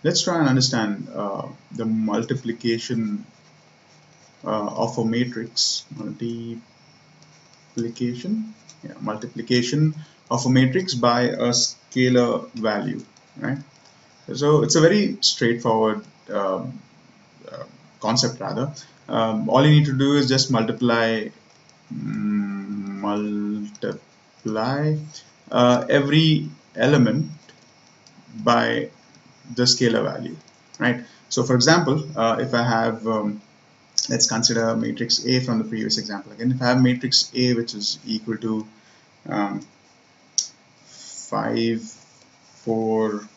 Let's try and understand the multiplication of a matrix. Multiplication of a matrix by a scalar value, right? So it's a very straightforward concept rather. All you need to do is just multiply every element by the scalar value, right? So for example, if I have let's consider matrix A from the previous example again. If I have matrix A which is equal to 5, 4,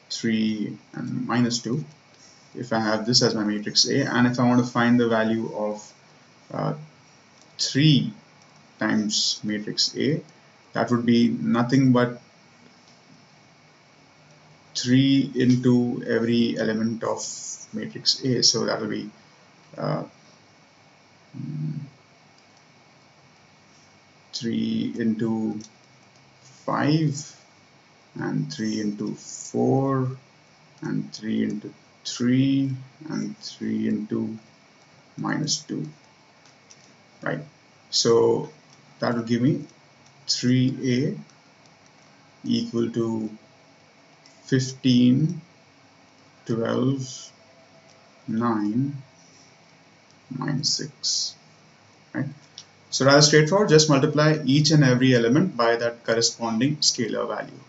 3 and minus 2, if I have this as my matrix A, and if I want to find the value of 3 times matrix A, that would be nothing but 3 into every element of matrix A. So that will be 3 into 5 and 3 into 4 and 3 into 3 and 3 into minus 2, right? So that will give me 3a equal to 15, 12, 9, minus 6, right? So that is straightforward. Just multiply each and every element by that corresponding scalar value.